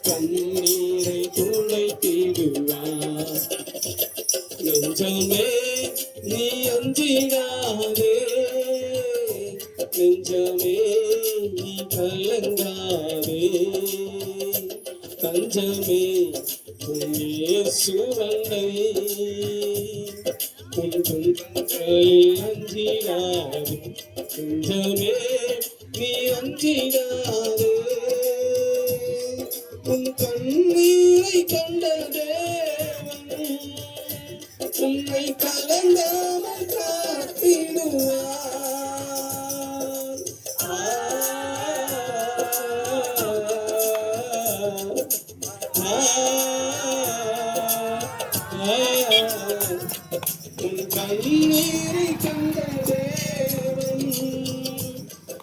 கண்ணீரை துளைத்திடுவார். நெஞ்சமே நீ அஞ்சிடாதே, நெஞ்சமே நீ கலங்காதே, தஞ்சமே சுவண்டை அஞ்சிடாதே, நெஞ்சமே நீ அஞ்சிடாதே. உன் கண்ணீரை கண்ட தேவன் உன்னை கலங்காமல் காத்திடுவார். உன் கண்ணீரை கண்ட தேவன்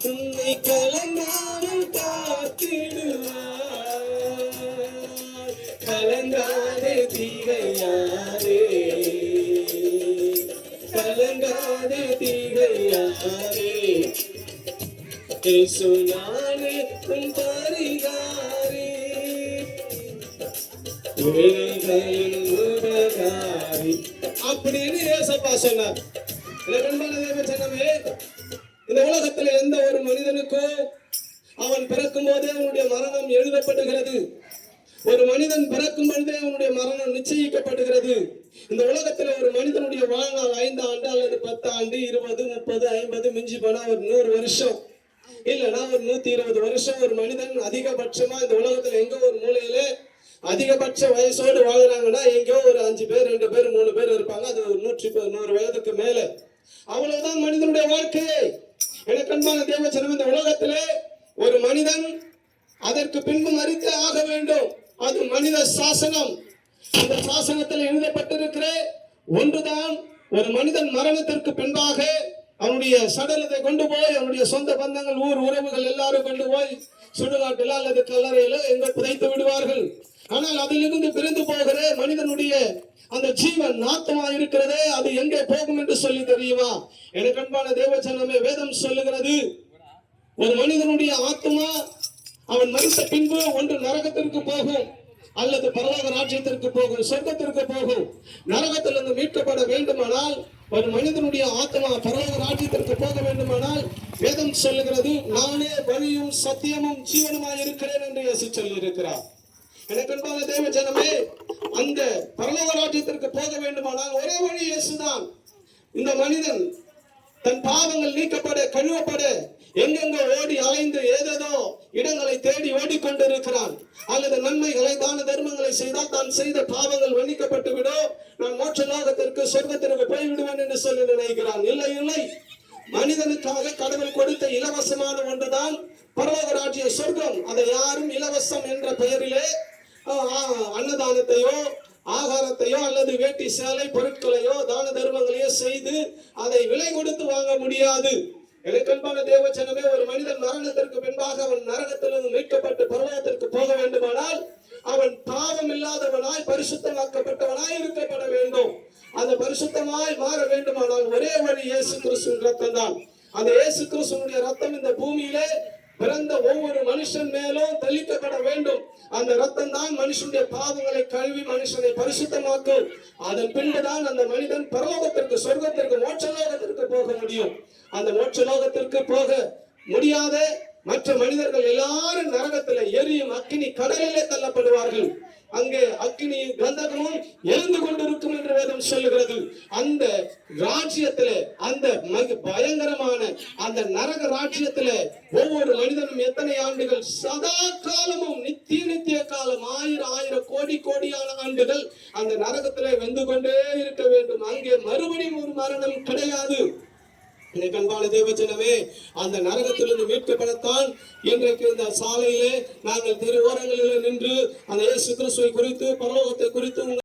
உன்னை கலங்காமல் காத்திடுவார். கலங்காதே தீகையாரே, கலங்காதே தீகையாரே, ஏசு நானே உன் பரிகாரி, ஏழைகளின் உபகாரி அப்படின்னு ஏசப்பா சொன்னார். சொன்னவே இந்த உலகத்துல எந்த ஒரு மனிதனுக்கும் அவன் பிறக்கும் போதே அவனுடைய மரணம் எழுதப்படுகிறது. ஒரு மனிதன் பிறக்கும் பொழுதே அவனுடைய மரணம் நிச்சயிக்கப்படுகிறது. இந்த உலகத்துல ஒரு மனிதனுடைய வாழ்நாள் 5 ஆண்டு அல்லது 10 ஆண்டு 20 30 50 மிஞ்சி போனா ஒரு 100 வருஷம் இல்லைன்னா ஒரு 120 வருஷம் ஒரு மனிதன் அதிகபட்சமா இந்த உலகத்துல எங்க ஒரு மூலையில அதிகபட்ச வயசோடு வாழ்றாங்கன்னா எங்கேயோ ஒரு 5 பேர் 2 பேர் 3 பேர் இருப்பாங்க. அது ஒரு 100 வயதுக்கு மேல. அவ்வளவுதான் மனிதனுடைய வாழ்க்கை. எனக்கு அன்பான தேவச்சனம், இந்த உலகத்திலே ஒரு மனிதன் அதற்கு பின்பு மரித்தே ஆக வேண்டும். அது மனித சாசனம். அந்த சாசனத்தில் எழுதப்பட்டிருக்கிற ஒன்றுதான், ஒரு மனிதன் மரணத்திற்கு பின்பாக அவனுடைய சடலத்தை கொண்டு போய் அவனுடைய சொந்த பந்தங்கள் ஊர் உறவுகள் எல்லாரும் கொண்டு போய் சுடுகாட்டில அல்லது கல்லறையில எங்க புதைத்து விடுவார்கள். ஆனால் அதிலிருந்து பிரிந்து போகிற மனிதனுடைய அந்த ஜீவன் ஆத்மா இருக்கிறதே, அது எங்கே போகும் என்று சொல்லி தெரியுமா? எனக்கு அன்பான தேவச்சனமே, வேதம் சொல்லுகிறது, ஒரு மனிதனுடைய ஆத்மா அவன் மரித்த பின்பு ஒன்று நரகத்திற்கு போகும் அல்லது பரலோக ராஜ்யத்திற்கு போகும், சொர்க்கத்திற்கு போகும். நரகத்திலிருந்து மீட்கப்பட வேண்டுமானால் ஒரு மனிதனுடைய ஆத்மா பரலோக ராஜ்யத்திற்கு போக வேண்டுமானால் வேதம் சொல்லுகிறது, நானே வழியும் சத்தியமும் ஜீவனுமாய் இருக்கிறேன் என்று இயேசு சொல்லி இருக்கிறார். எனக்கு அன்பான தேவ ஜனமே, அந்த பரலோக ராஜ்யத்திற்கு போக வேண்டுமானால் ஒரே வழி இயேசுதான். இந்த மனிதன் தன் பாவங்கள் நீக்கப்பட கழுவப்பட எங்கெங்க ஓடி அலைந்து ஏதேதோ இடங்களை தேடி ஓடிக்கொண்டிருக்கிறான். அல்லது நன்மைகளை தான தர்மங்களை செய்தால் தான் செய்த பாவங்கள் மன்னிக்கப்பட்டு விடும், நான் மோட்ச லோகத்திற்கு சொர்க்கத்திற்கு போய்விடுவேன் என்று சொல்லி நினைக்கிறான். இல்லை இல்லை, மனிதனுக்காக கடவுள் கொடுத்த இலவசமான ஒன்றுதான் பரலோக ராஜ்ய சொர்க்கம். அதை யாரும் இலவசம் என்ற பெயரிலே அன்னதானத்தையோ ஆகாரத்தையோ அல்லது வேட்டி சேலை பொருட்களையோ தான தர்மங்களையோ செய்து அதை விலை கொடுத்து வாங்க முடியாது. எனக்கு அன்பான தேவச்சனமே, ஒரு மனிதன் மரணத்திற்கு பின்பாக அவன் நரகத்திலிருந்து மீட்கப்பட்டு பரலோகத்திற்கு போக வேண்டுமானால் அவன் பாவம் இல்லாதவனாய் பரிசுத்தமாக்கப்பட்டவனாய் இருக்கப்பட வேண்டும். அந்த பரிசுத்தமாய் மாற வேண்டுமானால் ஒரே வழி இயேசு கிறிஸ்துவின் ரத்தம் தான். அந்த இயேசு கிறிஸ்துவினுடைய ரத்தம் இந்த பூமியிலே பிறந்த ஒவ்வொரு மனுஷன் மேலும் தெளிக்கப்பட வேண்டும். அந்த ரத்தம் தான் மனுஷனுடைய பாவங்களை கழுவி மனுஷனை பரிசுத்தமாக்கும். அதன் பின்புதான் அந்த மனிதன் பரலோகத்திற்கு சொர்க்கத்திற்கு மோட்சலோகத்திற்கு போக முடியும். அந்த மோட்சலோகத்திற்கு போக முடியாத மற்ற மனிதர்கள் எல்லாரும் நரகத்துல எரியும் அக்கினி கடலிலே தள்ளப்படுவார்கள். அங்கே அக்கினி கந்தகமும் எழுந்து கொண்டிருக்கும் என்று வேதம் சொல்லுகிறது. அந்த ராஜ்யத்திலே, அந்த பயங்கரமான அந்த நரக ராஜ்யத்திலே ஒவ்வொரு மனிதனும் எத்தனை ஆண்டுகள், சதா காலமும் நித்திய காலம், ஆயிரம் கோடியான ஆண்டுகள் அந்த நரகத்திலே வெந்து கொண்டே இருக்க வேண்டும். அங்கே மறுபடியும் ஒரு மரணம் கிடையாது. எனக்கு அன்பான தேவஜனமே, அந்த நரகத்திலிருந்து மீட்கப்படத்தான் இன்றைக்கு இந்த சாலையிலே நாங்கள் தெரு ஓரங்களிலே நின்று அந்த இயேசு கிறிஸ்துவை குறித்து பரலோகத்தை குறித்து